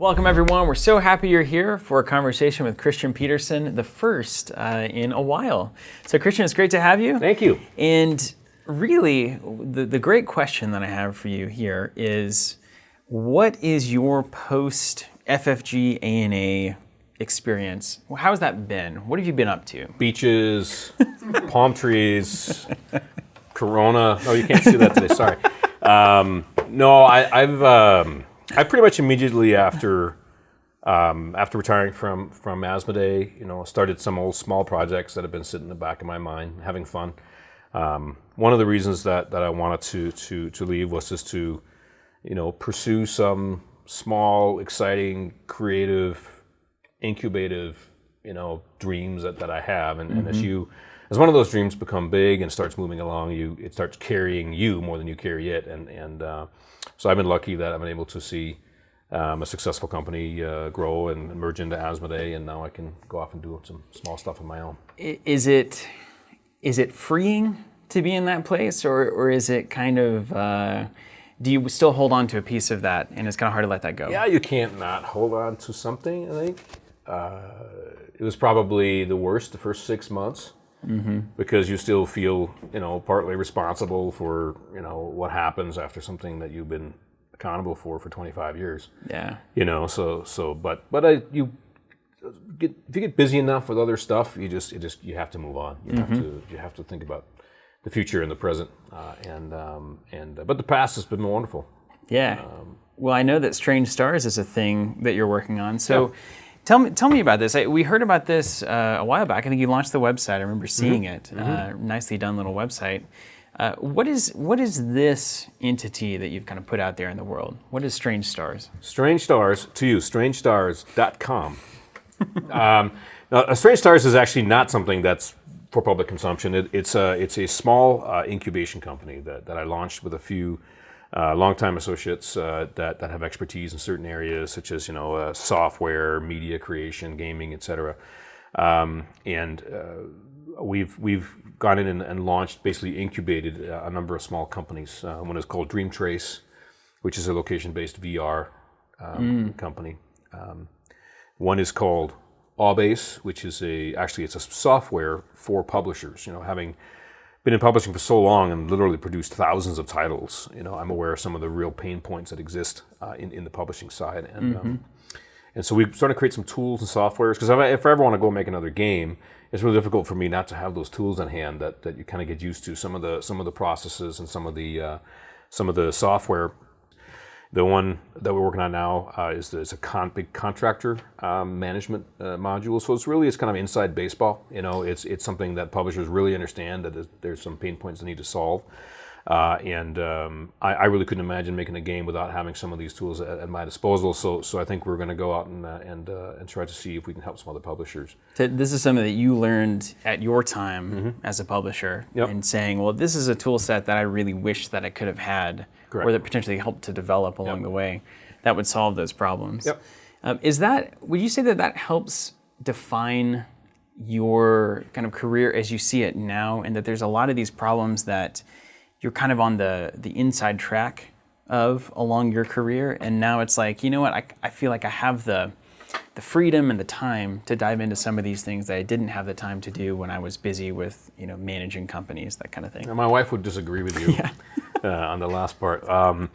Welcome everyone. We're so happy you're here for a conversation with Christian Petersen, the first in a while. So Christian, it's great to have you. Thank you. And really, the great question that I have for you here is, what is your post-FFG A&A experience? How has that been? What have you been up to? Beaches, palm trees, Corona. Oh, you can't see that today, sorry. I pretty much immediately after retiring from Asmodee, started some old small projects that have been sitting in the back of my mind, having fun. One of the reasons that I wanted to leave was just to, pursue some small, exciting, creative, incubative, dreams that I have, and as one of those dreams become big and starts moving along, it starts carrying you more than you carry it, and so I've been lucky that I've been able to see a successful company grow and merge into Asmodee, and now I can go off and do some small stuff of my own. Is it freeing to be in that place, or is it kind of, do you still hold on to a piece of that, and it's kind of hard to let that go? Yeah, you can't not hold on to something, I think. It was probably the worst the first 6 months, because you still feel, partly responsible for, what happens after something that you've been accountable for 25 years. Yeah. But if you get busy enough with other stuff, you have to move on. You have to think about the future and the present, but the past has been wonderful. Yeah. Well, I know that Strange Stars is a thing that you're working on. So tell me about this. We heard about this a while back. I think you launched the website. I remember seeing it. Nicely done little website. What is this entity that you've kind of put out there in the world? What is Strange Stars? Strange Stars, to you, strangestars.com. Now, Strange Stars is actually not something that's for public consumption. It's a small incubation company that I launched with a few longtime associates that have expertise in certain areas, such as software, media creation, gaming, etc. We've gone in and launched, basically incubated a number of small companies. One is called Dream Trace, which is a location-based VR company. One is called Awbase, which is it's a software for publishers. Having been in publishing for so long and literally produced thousands of titles, I'm aware of some of the real pain points that exist in the publishing side, and so we started to create some tools and softwares, because if I ever want to go make another game, it's really difficult for me not to have those tools in hand that you kind of get used to, some of the processes and some of the software. The one that we're working on now is a big contractor management module. So it's kind of inside baseball. It's something that publishers really understand, that there's some pain points they need to solve. I really couldn't imagine making a game without having some of these tools at my disposal. So I think we're going to go out and try to see if we can help some other publishers. So this is something that you learned at your time as a publisher, and saying, well, this is a tool set that I really wish that I could have had, or that potentially helped to develop along the way, that would solve those problems. Would you say that helps define your kind of career as you see it now, and that there's a lot of these problems that you're kind of on the inside track of along your career, and now it's like, I feel like I have the freedom and the time to dive into some of these things that I didn't have the time to do when I was busy with managing companies, that kind of thing. My wife would disagree with you on the last part. I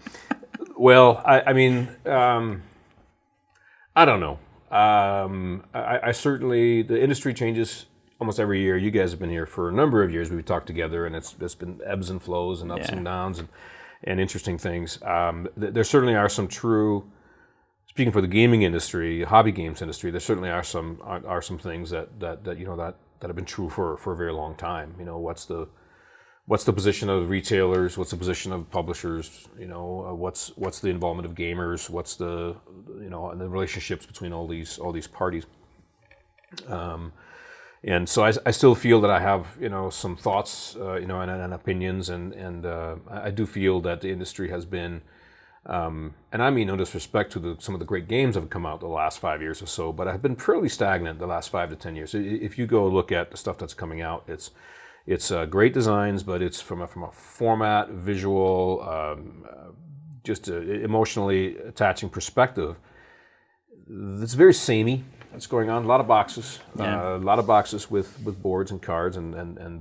don't know. I certainly, the industry changes almost every year. You guys have been here for a number of years. We've talked together, and it's been ebbs and flows and ups and downs and interesting things. There certainly are some true, speaking for the gaming industry, hobby games industry, there certainly are some things that have been true for a very long time. What's the position of retailers? What's the position of publishers? What's the involvement of gamers? What's the the relationships between all these parties? And so I still feel that I have some thoughts and opinions, and I do feel that the industry has been, and I mean no disrespect to some of the great games that have come out the last 5 years or so, but I've been fairly stagnant the last 5 to 10 years. If you go look at the stuff that's coming out, it's great designs, but it's from a format, visual, just emotionally attaching perspective. it's very samey. That's going on. A lot of boxes. A lot of boxes with boards and cards and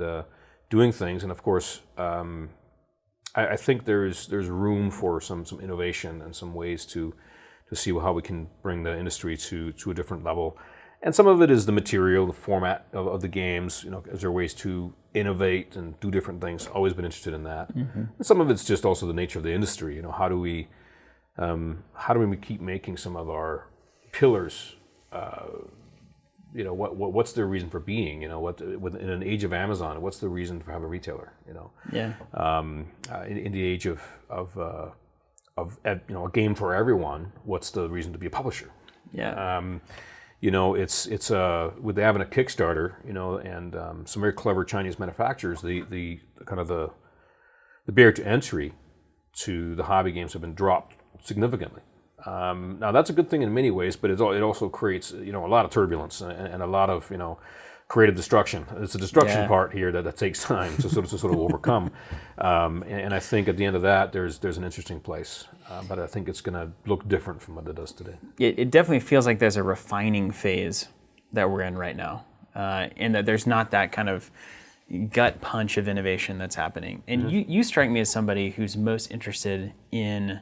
doing things. And of course, I think there's room for some innovation and some ways to see how we can bring the industry to a different level. And some of it is the material, the format of the games. Is there ways to innovate and do different things? Always been interested in that. And some of it's just also the nature of the industry. How do we keep making some of our pillars? What's their reason for being? In an age of Amazon, what's the reason for having a retailer? In the age of a game for everyone, what's the reason to be a publisher? It's with having a Kickstarter, and some very clever Chinese manufacturers, the kind of the barrier to entry to the hobby games have been dropped significantly. Now that's a good thing in many ways, but it also creates a lot of turbulence and a lot of creative destruction. It's the destruction part here that takes time to sort of overcome. And I think at the end of that, there's an interesting place, but I think it's going to look different from what it does today. It definitely feels like there's a refining phase that we're in right now, and that there's not that kind of gut punch of innovation that's happening. And you strike me as somebody who's most interested in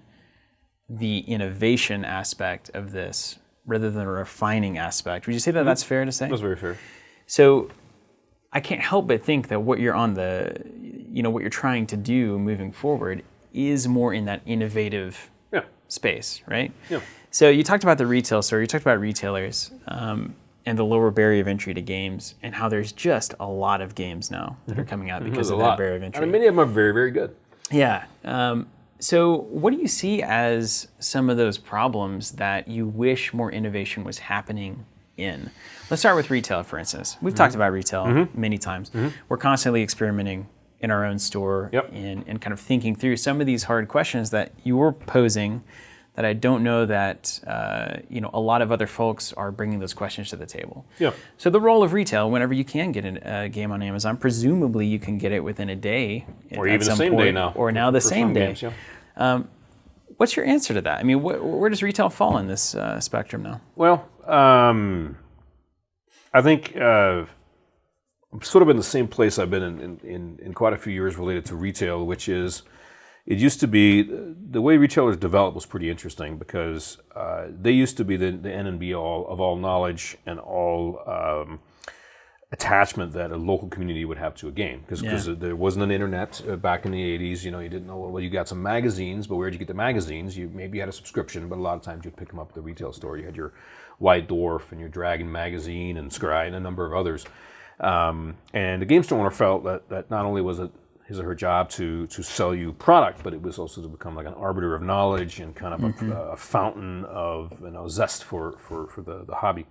the innovation aspect of this rather than a refining aspect. Would you say that that's fair to say? That's very fair. So I can't help but think that what you're what you're trying to do moving forward is more in that innovative space, right? Yeah. So you talked about the retail store, you talked about retailers, and the lower barrier of entry to games, and how there's just a lot of games now that are coming out because of that barrier of entry. And many of them are very, very good. Yeah. So what do you see as some of those problems that you wish more innovation was happening in? Let's start with retail, for instance. We've talked about retail many times. We're constantly experimenting in our own store and kind of thinking through some of these hard questions that you were posing that I don't know that a lot of other folks are bringing those questions to the table. Yeah. So the role of retail, whenever you can get a game on Amazon, presumably you can get it within a day, or even the same day now, or now the same day. Games, yeah. What's your answer to that? I mean, where does retail fall in this spectrum now? Well, I think I'm sort of in the same place I've been in quite a few years related to retail, which is, it used to be, the way retailers developed was pretty interesting because they used to be the end and be all of all knowledge and all attachment that a local community would have to a game. Because there wasn't an internet back in the 80s, you didn't know, well, you got some magazines, but where'd you get the magazines? You maybe had a subscription, but a lot of times you'd pick them up at the retail store. You had your White Dwarf and your Dragon magazine and Scry and a number of others. And the game store owner felt that not only was it his or her job to sell you product, but it was also to become like an arbiter of knowledge and kind of a fountain of zest for the hobby.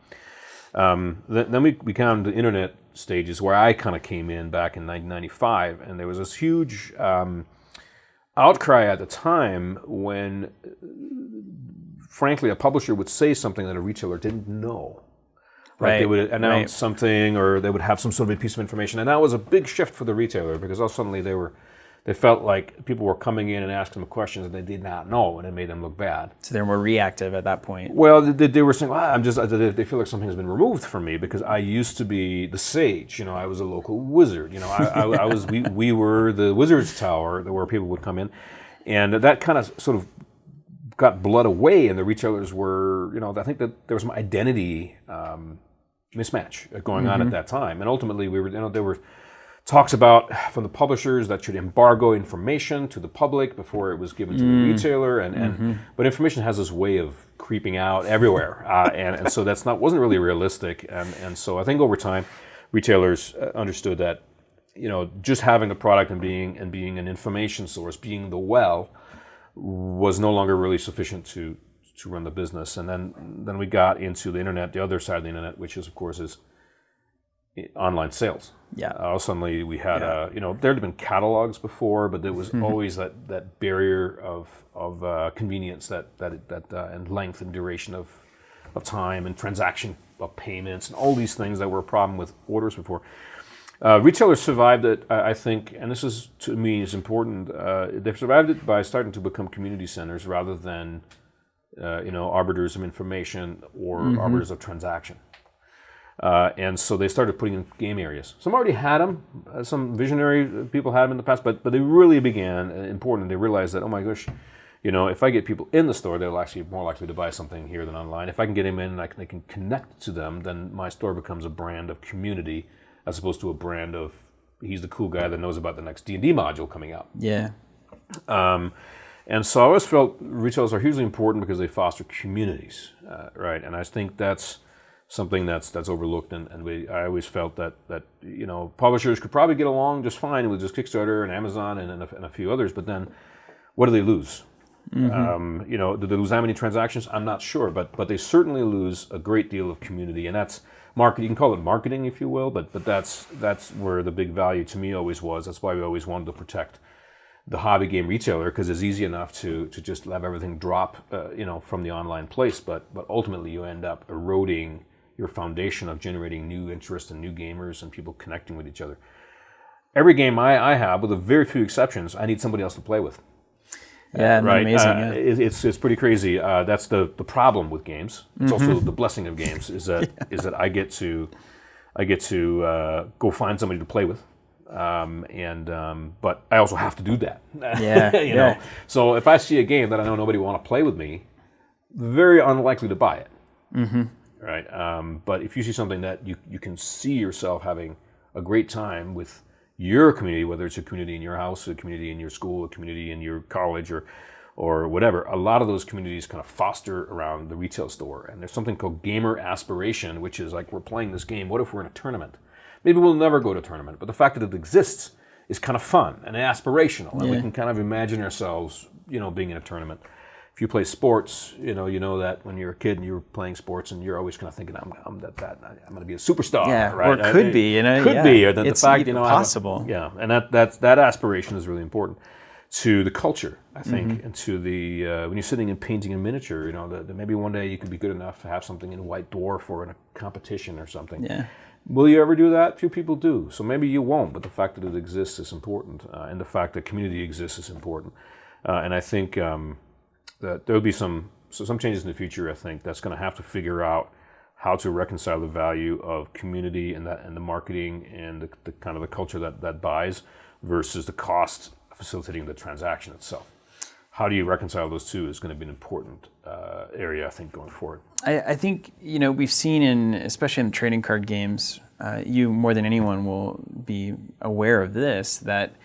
Then we came to the internet stages where I kind of came in back in 1995, and there was this huge outcry at the time when, frankly, a publisher would say something that a retailer didn't know. Right. They would announce something, or they would have some sort of a piece of information, and that was a big shift for the retailer because all suddenly they felt like people were coming in and asking them questions that they did not know, and it made them look bad. So they're more reactive at that point. Well, they were saying, they feel like something has been removed from me because I used to be the sage. I was a local wizard. We were the wizard's tower where people would come in, and that kind of sort of got blood away, and the retailers were, I think that there was some identity mismatch going on at that time, and ultimately there were talks about from the publishers that should embargo information to the public before it was given to the retailer, but information has this way of creeping out everywhere, and so wasn't really realistic, and so I think over time retailers understood that just having the product and being an information source, being the well, was no longer really sufficient to run the business. And then we got into the internet, the other side of the internet, which is, of course, is online sales. Yeah. Suddenly we had, there had been catalogs before, but there was always that barrier of convenience and length and duration of time and transaction of payments and all these things that were a problem with orders before. Retailers survived it, I think, and this is, to me, is important. They've survived it by starting to become community centers rather than arbiters of information or arbiters of transaction. And so they started putting in game areas. Some already had them. Some visionary people had them in the past, but they really began important. They realized that, oh my gosh, if I get people in the store, they're actually more likely to buy something here than online. If I can get them in and I can connect to them, then my store becomes a brand of community as opposed to a brand of he's the cool guy that knows about the next D&D module coming out. Yeah. And so I always felt retailers are hugely important because they foster communities, right? And I think that's something that's overlooked, and I always felt that publishers could probably get along just fine with just Kickstarter and Amazon and a few others, but then what do they lose? Do they lose that many transactions? I'm not sure, but they certainly lose a great deal of community, and that's marketing. You can call it marketing if you will, but that's where the big value to me always was. That's why we always wanted to protect the hobby game retailer, because it's easy enough to just have everything drop from the online place, but ultimately you end up eroding your foundation of generating new interest and new gamers and people connecting with each other. Every game I have, with a very few exceptions, I need somebody else to play with. Yeah, right. Amazing. It's pretty crazy. That's the problem with games. It's also the blessing of games is that I get to go find somebody to play with. But I also have to do that. Yeah. So if I see a game that I know nobody will want to play with me, very unlikely to buy it. Right. But if you see something that you can see yourself having a great time with your community, whether it's a community in your house, a community in your school, a community in your college, or whatever, a lot of those communities kind of foster around the retail store. And there's something called gamer aspiration, which is like, we're playing this game. What if we're in a tournament? Maybe we'll never go to a tournament, but the fact that it exists is kind of fun and aspirational, and we can kind of imagine ourselves, being in a tournament. If you play sports, you know that when you're a kid and you're playing sports, and you're always kind of thinking, I'm going to be a superstar, right? Or could be, could be, or the fact, possible. And that aspiration is really important to the culture, I think, and to the when you're sitting and painting a miniature, that maybe one day you could be good enough to have something in White Dwarf or in a competition or something. Yeah. Will you ever do that? Few people do. So maybe you won't, but the fact that it exists is important, and the fact that community exists is important. And I think that there will be some changes in the future, I think, that's going to have to figure out how to reconcile the value of community and the marketing and the kind of the culture that buys versus the cost of facilitating the transaction itself. How do you reconcile those two is going to be an important area, I think, going forward. I think, we've seen especially in trading card games, you more than anyone will be aware of this, that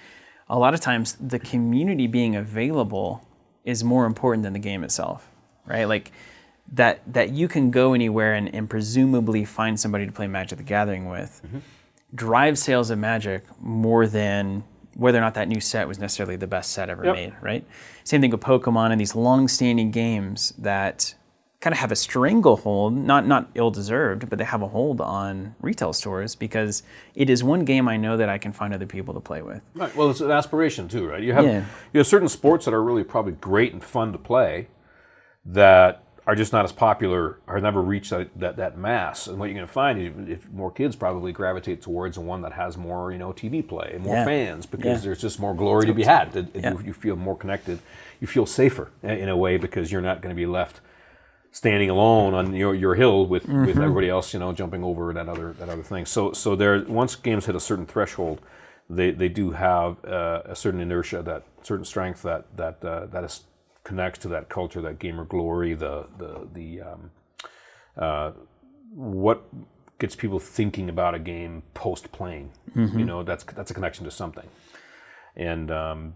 a lot of times the community being available is more important than the game itself, right? Like that you can go anywhere and presumably find somebody to play Magic the Gathering with, drives sales of Magic more than whether or not that new set was necessarily the best set ever made, right? Same thing with Pokemon and these long-standing games that kind of have a stranglehold, not ill-deserved, but they have a hold on retail stores because it is one game I know that I can find other people to play with. Right. Well, it's an aspiration too, right? You have certain sports that are really probably great and fun to play that are just not as popular or never reached that mass. And what you're going to find is if more kids probably gravitate towards the one that has more TV play and more fans because there's just more glory to be had. You feel more connected. You feel safer in a way because you're not going to be left standing alone on your hill with everybody else jumping over that other thing. So there, once games hit a certain threshold, they do have a certain inertia, that certain strength that is connects to that culture, that gamer glory, what gets people thinking about a game post playing. That's a connection to something. And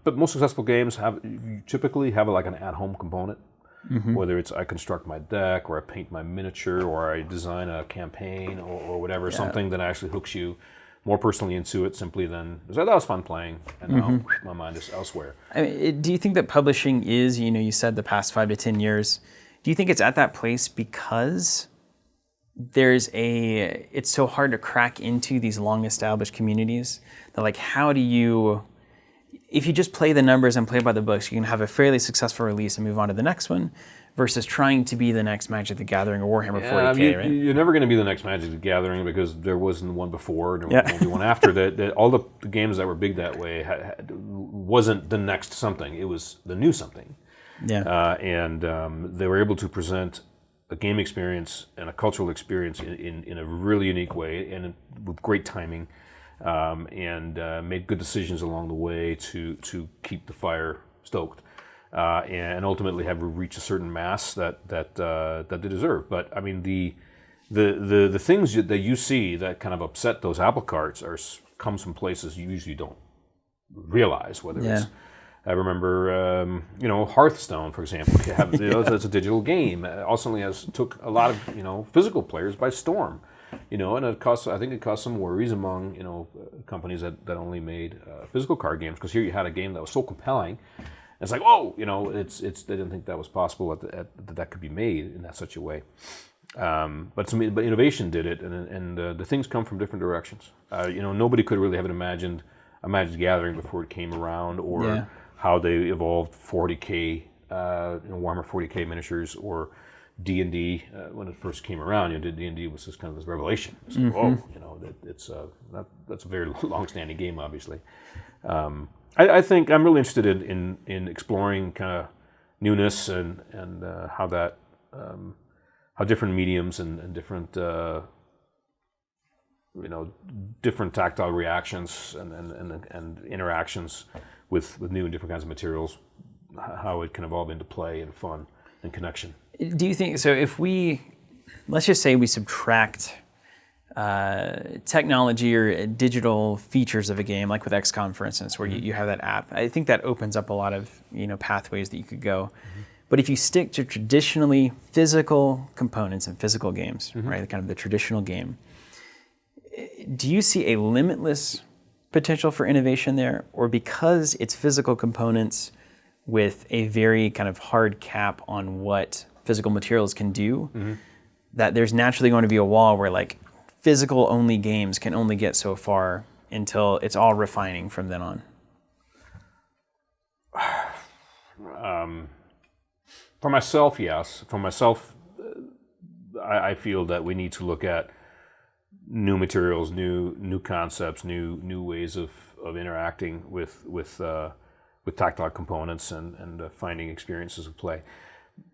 but most successful games typically have like an at-home component. Whether it's I construct my deck, or I paint my miniature, or I design a campaign, or whatever, something that actually hooks you more personally into it simply than, that was fun playing, and now my mind is elsewhere. I mean, do you think that publishing is, you said the past 5 to 10 years, do you think it's at that place because it's so hard to crack into these long-established communities that, like, how do you, if you just play the numbers and play by the books, you can have a fairly successful release and move on to the next one versus trying to be the next Magic the Gathering or Warhammer 40K, right? You're never going to be the next Magic the Gathering because there wasn't one before, and there won't be one after. All the games that were big that way wasn't the next something. It was the new something. and they were able to present a game experience and a cultural experience in a really unique way and with great timing, and made good decisions along the way to keep the fire stoked, and ultimately have reached a certain mass that they deserve. But I mean, the things that you see that kind of upset those apple carts comes from places you usually don't realize, whether it's. I remember, Hearthstone, for example. That's a digital game. It also took a lot of physical players by storm. And I think it caused some worries among companies that only made physical card games, because here you had a game that was so compelling. And it's like, whoa, they didn't think that was possible that could be made in such a way. But innovation did it, and the things come from different directions. Nobody could really have imagined a Magic the Gathering before it came around, or how they evolved 40K, Warhammer 40K miniatures, or D&D when it first came around. D&D was just kind of this revelation. It's like, whoa, that's a very long-standing game, obviously. I think I'm really interested in exploring kind of newness and how different mediums and different different tactile reactions and interactions with new and different kinds of materials, how it can evolve into play and fun and connection. Do you think so? If let's just say we subtract technology or digital features of a game, like with XCOM, for instance, where you have that app, I think that opens up a lot of pathways that you could go. But if you stick to traditionally physical components and physical games, right, kind of the traditional game, do you see a limitless potential for innovation there, or because it's physical components with a very kind of hard cap on what physical materials can do, that there's naturally going to be a wall where like physical only games can only get so far until it's all refining from then on? For myself, yes. For myself, I feel that we need to look at new materials, new concepts, new ways of interacting with tactile components and finding experiences of play.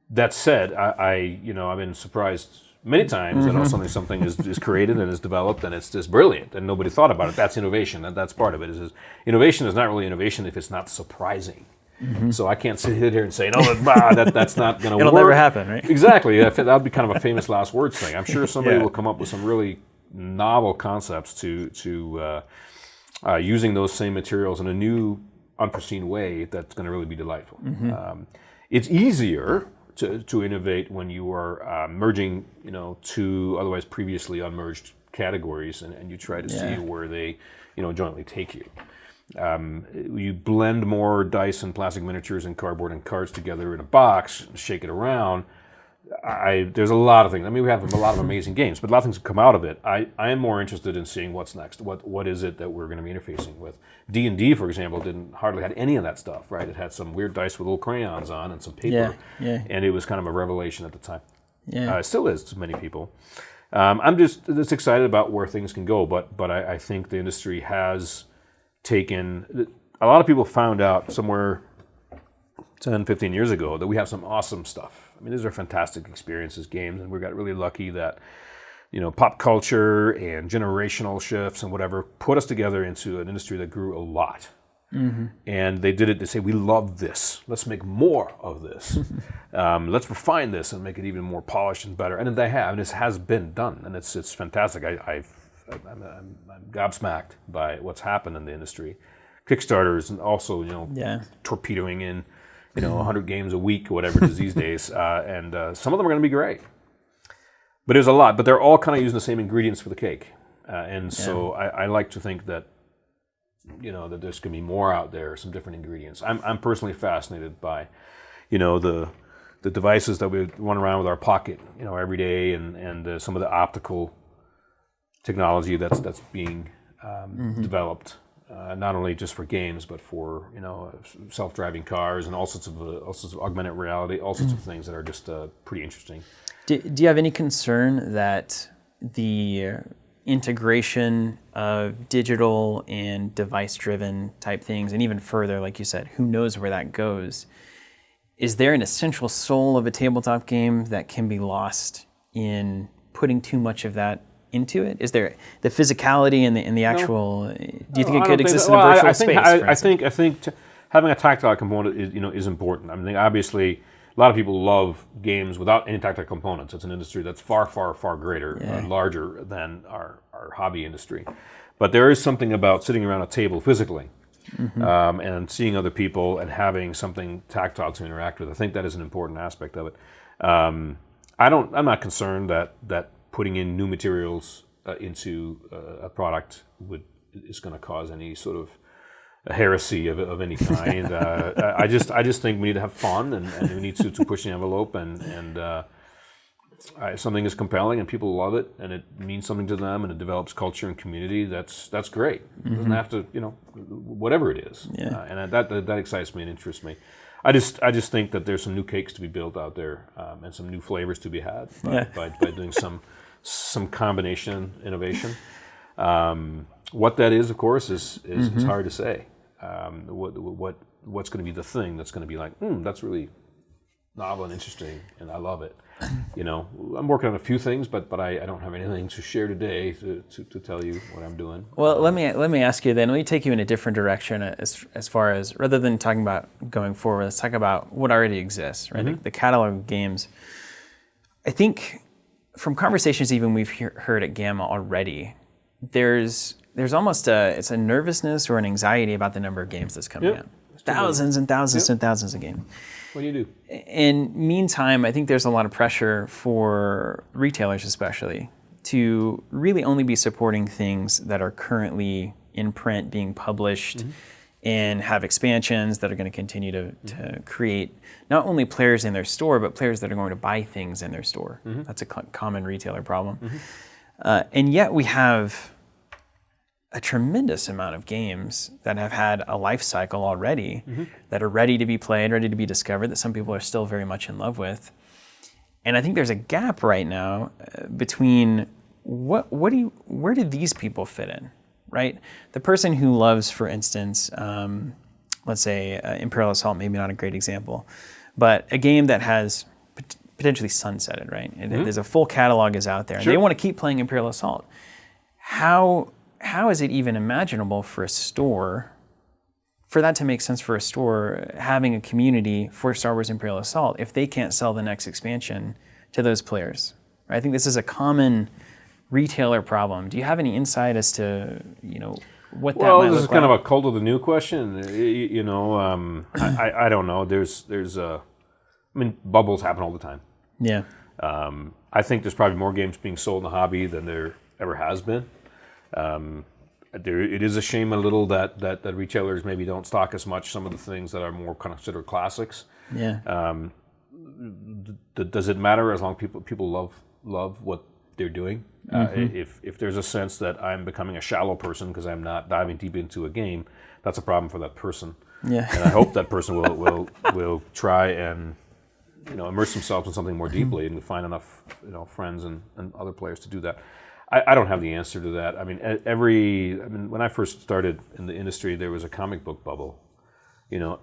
That said, I've been surprised many times that something is created and is developed and it's just brilliant and nobody thought about it. That's innovation, and that's part of it. Innovation is not really innovation if it's not surprising. So I can't sit here and say, no, that's not going to work. It'll never happen, right? Exactly. That would be kind of a famous last words thing. I'm sure somebody will come up with some really novel concepts to using those same materials in a new, unforeseen way that's going to really be delightful. It's easier to innovate when you are merging, two otherwise previously unmerged categories, and you try to see where they, jointly take you. You blend more dice and plastic miniatures and cardboard and cards together in a box, shake it around. There's a lot of things. I mean, we have a lot of amazing games, but a lot of things come out of it. I am more interested in seeing what's next. What is it that we're going to be interfacing with? D&D, for example, hardly had any of that stuff, right? It had some weird dice with little crayons on and some paper, and it was kind of a revelation at the time. It still is to many people. I'm just excited about where things can go, but I think the industry has taken. A lot of people found out somewhere 10, 15 years ago that we have some awesome stuff. I mean, these are fantastic experiences, games, and we got really lucky that, pop culture and generational shifts and whatever put us together into an industry that grew a lot. And they did it to say, we love this. Let's make more of this. Let's refine this and make it even more polished and better. And they have, and this has been done, and it's fantastic. I'm gobsmacked by what's happened in the industry. Kickstarters and also, torpedoing in 100 games a week, whatever it is these days, and some of them are going to be great. But there's a lot, but they're all kind of using the same ingredients for the cake, and so I like to think that that there's going to be more out there, some different ingredients. I'm personally fascinated by, the devices that we run around with our pocket, every day, and some of the optical technology that's being developed. Not only just for games, but for self-driving cars and all sorts of augmented reality, all sorts of things that are just pretty interesting. Do you have any concern that the integration of digital and device-driven type things, and even further, like you said, who knows where that goes, is there an essential soul of a tabletop game that can be lost in putting too much of that into it? Is there the physicality and the actual? Do you think it could exist in a virtual space? I think having a tactile component is important. I mean, obviously, a lot of people love games without any tactile components. It's an industry that's far, far, far greater, larger than our hobby industry. But there is something about sitting around a table physically. And seeing other people and having something tactile to interact with. I think that is an important aspect of it. I'm not concerned that putting in new materials into a product is going to cause any sort of a heresy of any kind. I just think we need to have fun and we need to push the envelope and something is compelling and people love it and it means something to them and it develops culture and community. That's great. It doesn't have to, whatever it is. And that excites me and interests me. I just think that there's some new cakes to be built out there and some new flavors to be had by doing some combination innovation. What that is, of course, is hard to say. What's going to be the thing that's going to be like, that's really novel and interesting, and I love it. I'm working on a few things, but I don't have anything to share today to tell you what I'm doing. Well, let me ask you then. Let me take you in a different direction as far as rather than talking about going forward, let's talk about what already exists, right? The catalog of games. I think from conversations even we've heard at GAMA already, there's almost it's a nervousness or an anxiety about the number of games that's coming out. Thousands and thousands and thousands of games. What do you do? In meantime, I think there's a lot of pressure for retailers especially to really only be supporting things that are currently in print being published and have expansions that are going to continue to create not only players in their store, but players that are going to buy things in their store. That's a common retailer problem. And yet we have a tremendous amount of games that have had a life cycle already that are ready to be played, ready to be discovered, that some people are still very much in love with. And I think there's a gap right now between where do these people fit in, right? The person who loves, for instance, let's say Imperial Assault, maybe not a great example, but a game that has potentially sunsetted, right? There's a full catalog is out there, and they want to keep playing Imperial Assault. How is it even imaginable for a store, for that to make sense for a store, having a community for Star Wars Imperial Assault if they can't sell the next expansion to those players? Right? I think this is a common retailer problem. Do you have any insight as to what that might look like? Well, this is kind of a cult of the new question. I don't know. Bubbles happen all the time. Yeah. I think there's probably more games being sold in the hobby than there ever has been. It is a shame a little that retailers maybe don't stock as much some of the things that are more considered classics. Yeah. Does it matter as long as people love what they're doing? If there's a sense that I'm becoming a shallow person because I'm not diving deep into a game, that's a problem for that person. Yeah. And I hope that person will try and immerse themselves in something more deeply and find enough friends and other players to do that. I don't have the answer to that. When I first started in the industry, there was a comic book bubble.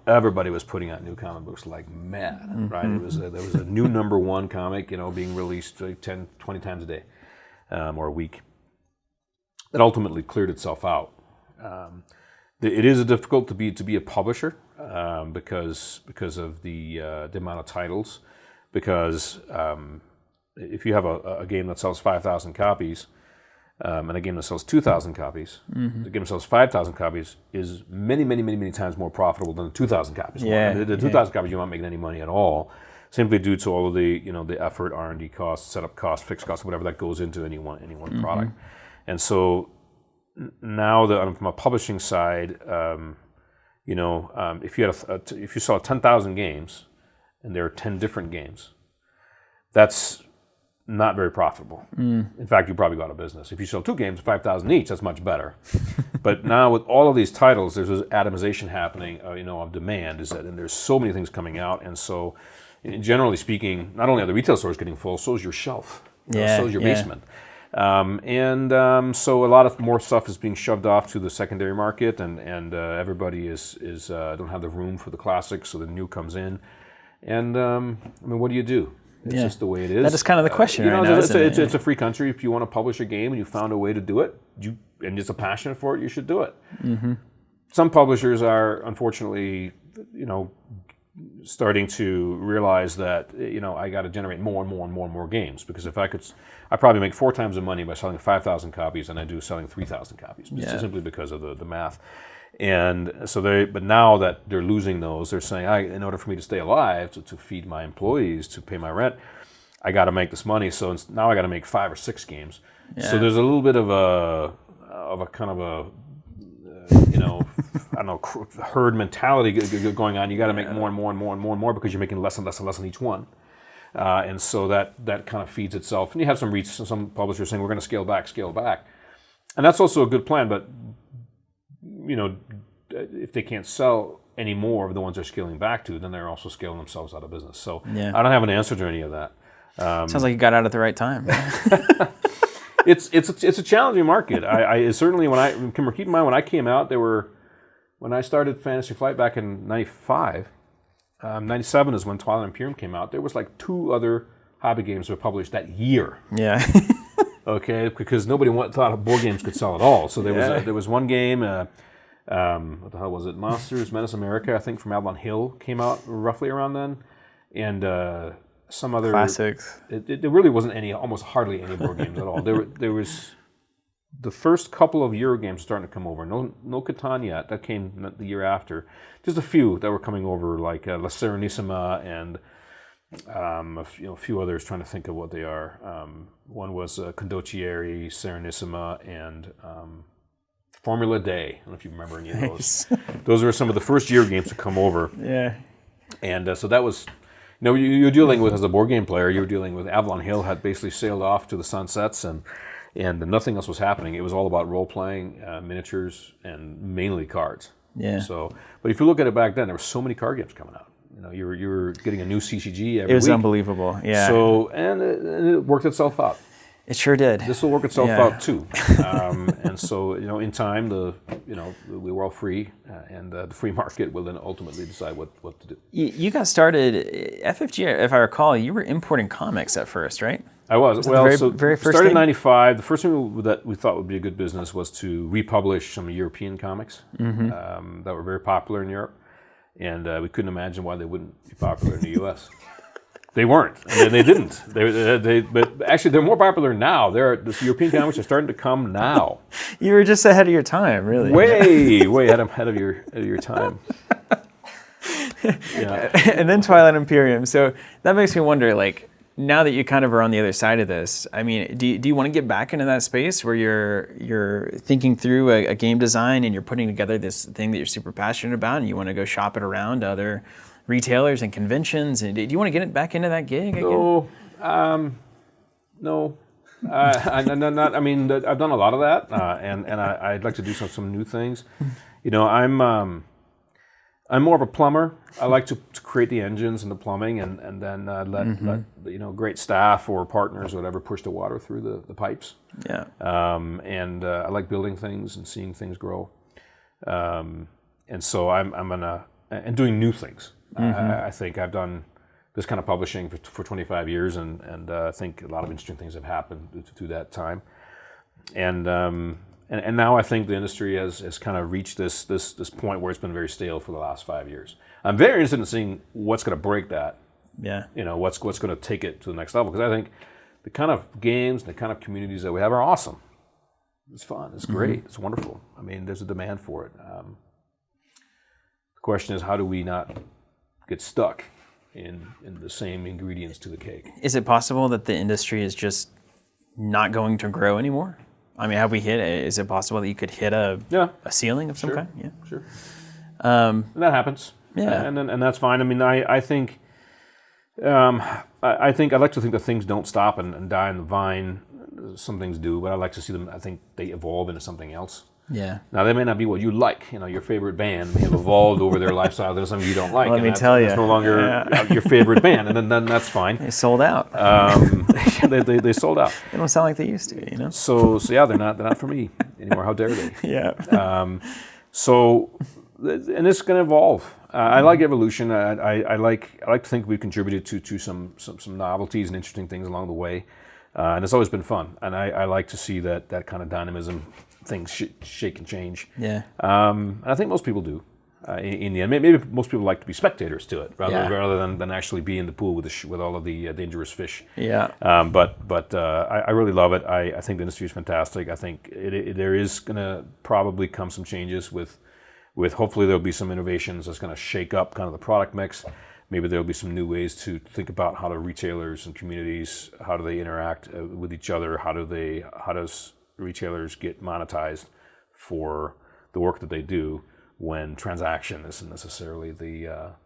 Everybody was putting out new comic books like mad, right? There was a new #1 comic, being released 10, 20 times a day or a week. It ultimately cleared itself out. It is difficult to be a publisher because of the amount of titles. Because if you have a game that sells 5,000 copies and a game that sells 2,000 copies, the game that sells 5,000 copies is many, many, many, many times more profitable than the 2,000 copies. Yeah. The 2,000 copies, you're not making any money at all, simply due to all of the the effort, R&D costs, setup costs, fixed costs, whatever that goes into any one product. And so now from a publishing side, if you sell 10,000 games and there are 10 different games, that's not very profitable. In fact, you probably go out of business. If you sell 2 games, 5,000 each, that's much better. But now with all of these titles, there's this atomization happening, of demand, and there's so many things coming out, and so generally speaking, not only are the retail stores getting full, so is your shelf, so is your basement. So a lot of more stuff is being shoved off to the secondary market, and everybody is don't have the room for the classics, so the new comes in. And I mean, what do you do? It's just the way it is. That is kind of the question right now. It's a free country. If you want to publish a game and you found a way to do it, and you're passionate for it, you should do it. Mm-hmm. Some publishers are, unfortunately, starting to realize that, I got to generate more and more and more and more games, because if I probably make 4 times the money by selling 5,000 copies than I do selling 3,000 copies, just simply because of the math. And so but now that they're losing those, they're saying, in order for me to stay alive, to feed my employees, to pay my rent, I got to make this money. So now I got to make 5 or 6 games. Yeah. So there's a little bit of a kind of a I don't know, herd mentality going on. You got to make more and more and more and more and more, because you're making less and less and less on each one. And so that kind of feeds itself. And you have some publishers saying, we're going to scale back. And that's also a good plan, but if they can't sell any more of the ones they're scaling back to, then they're also scaling themselves out of business. So I don't have an answer to any of that. Sounds like you got out at the right time. It's a challenging market. I certainly, keep in mind, when I came out, when I started Fantasy Flight back in 95, 97 is when Twilight Imperium came out. There was like 2 other hobby games that were published that year. Yeah. Okay, because nobody thought board games could sell at all. So there was one game, what the hell was it? Monsters Menace America, I think, from Avalon Hill came out roughly around then, and some other classics. There really wasn't almost hardly any board games at all. There was the first couple of Euro games starting to come over. No Catan yet. That came the year after. Just a few that were coming over, like La Serenissima and a few others. Trying to think of what they are. One was Condottieri, Serenissima, and Formula Day. I don't know if you remember any of those. Those were some of the first Euro games to come over. Yeah. And so that was. You're dealing with, as a board game player, you're dealing with Avalon Hill had basically sailed off to the sunsets, and nothing else was happening. It was all about role-playing, miniatures, and mainly cards. Yeah. So, but if you look at it back then, there were so many card games coming out. You were getting a new CCG every week. It was unbelievable. Yeah. So, and it worked itself out. It sure did. This will work itself out too. And so, in time, we were all free, and the free market will then ultimately decide what to do. You got started, FFG, if I recall, you were importing comics at first, right? I was. Very first started thing? in 95. The first thing that we thought would be a good business was to republish some European comics that were very popular in Europe. And we couldn't imagine why they wouldn't be popular in the U.S. They weren't. And they didn't. But actually, they're more popular now. The European comics are starting to come now. You were just ahead of your time, really. Way ahead of your time. Yeah. And then Twilight Imperium. So that makes me wonder, like, now that you kind of are on the other side of this, I mean, do you want to get back into that space where you're thinking through a game design and you're putting together this thing that you're super passionate about, and you want to go shop it around to other retailers and conventions? And do you want to get it back into that gig again? No. No. I've done a lot of that, and I'd like to do some new things. I'm more of a plumber. I like to create the engines and the plumbing, and then let great staff or partners or whatever push the water through the pipes. Yeah. And I like building things and seeing things grow. And so I'm doing new things. I think I've done this kind of publishing for 25 years, and I think a lot of interesting things have happened through that time. And now I think the industry has kind of reached this point where it's been very stale for the last 5 years. I'm very interested in seeing what's going to break that. Yeah. What's going to take it to the next level, because I think the kind of games and the kind of communities that we have are awesome. It's fun. It's great. It's wonderful. I mean, there's a demand for it. The question is, how do we not get stuck in the same ingredients to the cake? Is it possible that the industry is just not going to grow anymore? I mean, have we hit? Is it possible that you could hit a ceiling of some kind? Yeah, sure. And that happens. Yeah, and that's fine. I mean, I think I'd like to think that things don't stop and die in the vine. Some things do, but I like to see them. I think they evolve into something else. Yeah. Now, they may not be what you like. Your favorite band may have evolved over their lifestyle into something you don't like. Let me tell you, it's no longer your favorite band, and then that's fine. They sold out. They sold out. They don't sound like they used to, So yeah, they're not for me anymore. How dare they? Yeah. And it's going to evolve. I like evolution. I like to think we've contributed to some novelties and interesting things along the way, and it's always been fun. And I like to see that kind of dynamism, things shake and change. Yeah. And I think most people do. In the end, maybe most people like to be spectators to it rather than actually be in the pool with all of the dangerous fish. Yeah. But I really love it. I think the industry is fantastic. I think there is going to probably come some changes with hopefully there'll be some innovations that's going to shake up kind of the product mix. Maybe there'll be some new ways to think about how do retailers and communities, how do they interact with each other? How does retailers get monetized for the work that they do when transaction isn't necessarily their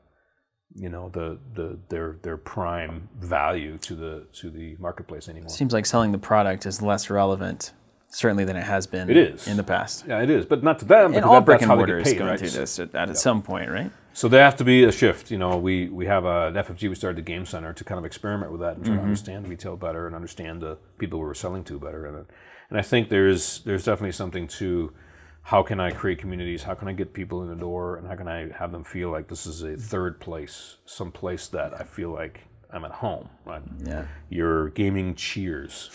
prime value to the marketplace anymore. Seems like selling the product is less relevant, certainly, than it has been in the past. Yeah, it is, but not to them. And all brick and that's mortar is paid, going right? through this at some point, right? So there has to be a shift. We have at FFG, we started the Game Center to kind of experiment with that and try to understand retail better and understand the people we were selling to better. And I think there's definitely something to how can I create communities, how can I get people in the door, and how can I have them feel like this is a third place, some place that I feel like I'm at home. Right? Yeah. Your gaming cheers,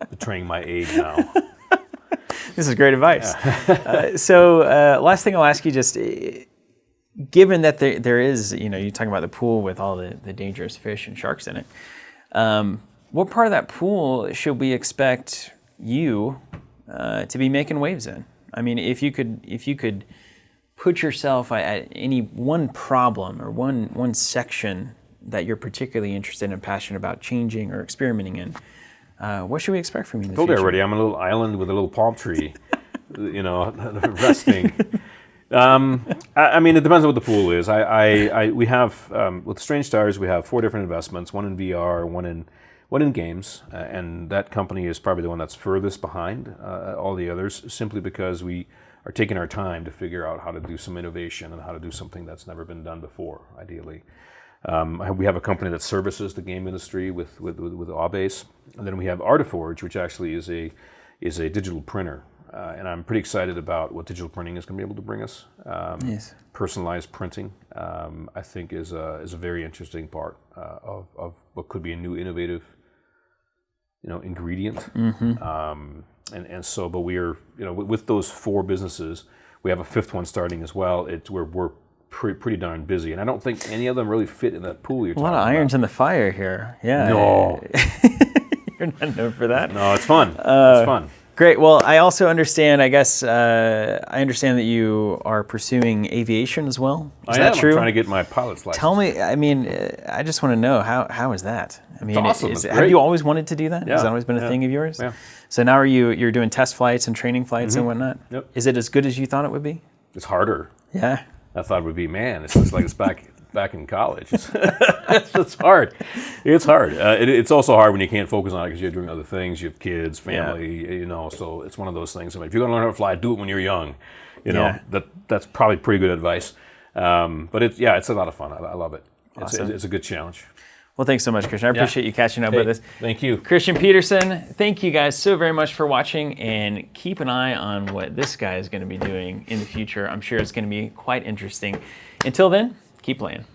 betraying my age now. This is great advice. So last thing I'll ask you, just given that there is, you're talking about the pool with all the dangerous fish and sharks in it, what part of that pool should we expect you to be making waves in? I mean, if you could put yourself at any one problem or one section that you're particularly interested and passionate about changing or experimenting in, what should we expect from you in the future? I told you already, I'm a little island with a little palm tree, resting. I mean, it depends on what the pool is. We have with Strange Stars, we have 4 different investments: one in VR, one in games, and that company is probably the one that's furthest behind all the others, simply because we are taking our time to figure out how to do some innovation and how to do something that's never been done before, ideally. We have a company that services the game industry with Aubase, and then we have Artiforge, which actually is a digital printer, and I'm pretty excited about what digital printing is going to be able to bring us. Yes. Personalized printing, I think, is a very interesting part of what could be a new innovative ingredient. And so, but we're with those 4 businesses, we have a 5th one starting as well. We're pretty darn busy, and I don't think any of them really fit in that pool you're talking about. A lot of irons in the fire here. Yeah. No. You're not known for that. No, it's fun. It's fun. Great. Well, I also understand, I guess, I understand that you are pursuing aviation as well. Is that true? I'm trying to get my pilot's license. Tell me, I mean, I just want to know, how is that? I mean, it's awesome. Have you always wanted to do that? Yeah. Has that always been a thing of yours? Yeah. So now you're doing test flights and training flights and whatnot? Yep. Is it as good as you thought it would be? It's harder. Yeah. I thought it would be, man, it's like it's back in college. It's hard. It's hard. It's also hard when you can't focus on it because you're doing other things. You have kids, family, so it's one of those things. I mean, if you're going to learn how to fly, do it when you're young. That's probably pretty good advice. But it's a lot of fun. I love it. Awesome. It's a good challenge. Well, thanks so much, Christian. I appreciate you catching up with us. Thank you. Christian Petersen, thank you guys so very much for watching, and keep an eye on what this guy is going to be doing in the future. I'm sure it's going to be quite interesting. Until then, keep playing.